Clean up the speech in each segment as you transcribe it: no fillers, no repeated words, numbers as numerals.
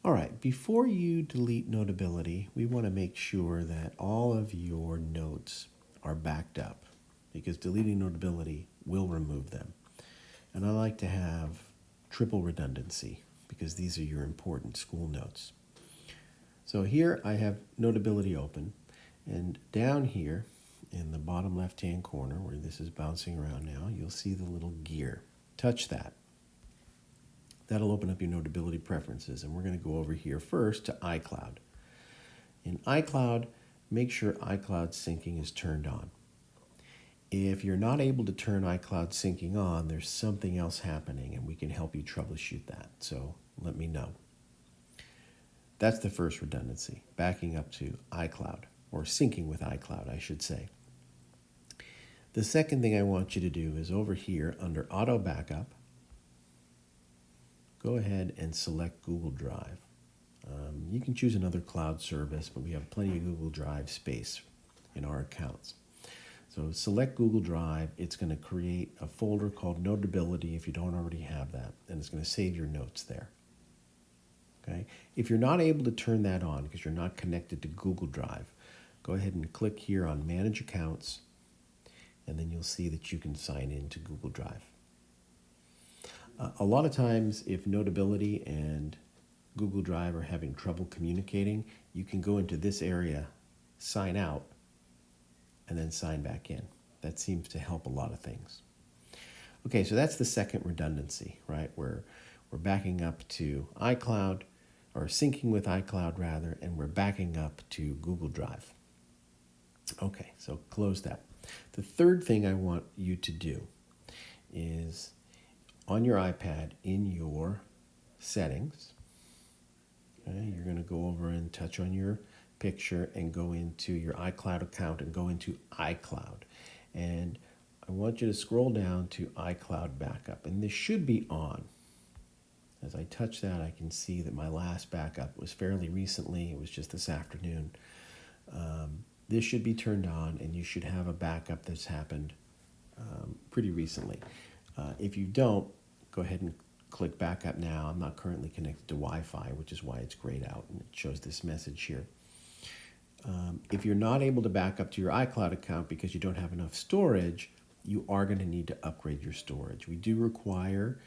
All right, before you delete Notability, we want to make sure that all of your notes are backed up because deleting Notability will remove them. And I like to have triple redundancy because these are your important school notes. So here I have Notability open, and down here in the bottom left-hand corner where this is bouncing around now, you'll see the little gear. Touch that. That'll open up your Notability preferences, and we're going to go over here first to iCloud. In iCloud, make sure iCloud syncing is turned on. If you're not able to turn iCloud syncing on, there's something else happening, and we can help you troubleshoot that. So let me know. That's the first redundancy, backing up to iCloud, or syncing with iCloud, I should say. The second thing I want you to do is over here under Auto Backup, go ahead and select Google Drive. You can choose another cloud service, but we have plenty of Google Drive space in our accounts. So select Google Drive. It's going to create a folder called Notability if you don't already have that, and it's going to save your notes there. Okay? If you're not able to turn that on because you're not connected to Google Drive, go ahead and click here on Manage Accounts, and then you'll see that you can sign in to Google Drive. A lot of times, if Notability and Google Drive are having trouble communicating, you can go into this area, sign out, and then sign back in. That seems to help a lot of things. Okay, so that's the second redundancy, right? We're backing up to iCloud, or syncing with iCloud rather, and we're backing up to Google Drive. Okay, so close that. The third thing I want you to do is on your iPad in your settings, okay, you're going to go over and touch on your picture and go into your iCloud account and go into iCloud. And I want you to scroll down to iCloud Backup, and this should be on. As I touch that, I can see that my last backup was fairly recently. It was just this afternoon. This should be turned on, and you should have a backup that's happened pretty recently. If you don't, go ahead and click Backup Now. I'm not currently connected to Wi-Fi, which is why it's grayed out, and it shows this message here. If you're not able to back up to your iCloud account because you don't have enough storage, you are going to need to upgrade your storage. We do require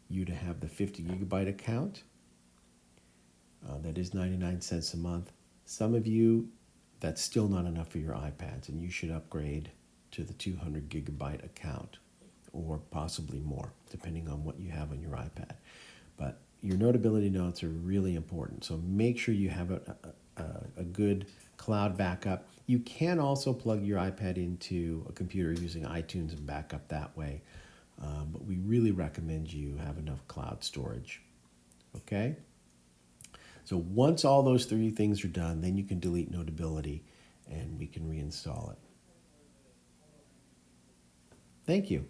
you to have the 50 gigabyte account. That is 99 cents a month. Some of you, that's still not enough for your iPads, and you should upgrade to the 200 gigabyte account or possibly more, depending on what you have on your iPad. But your Notability notes are really important, so make sure you have a good cloud backup. You can also plug your iPad into a computer using iTunes and back up that way, but we really recommend you have enough cloud storage. Okay? So once all those three things are done, then you can delete Notability and we can reinstall it. Thank you.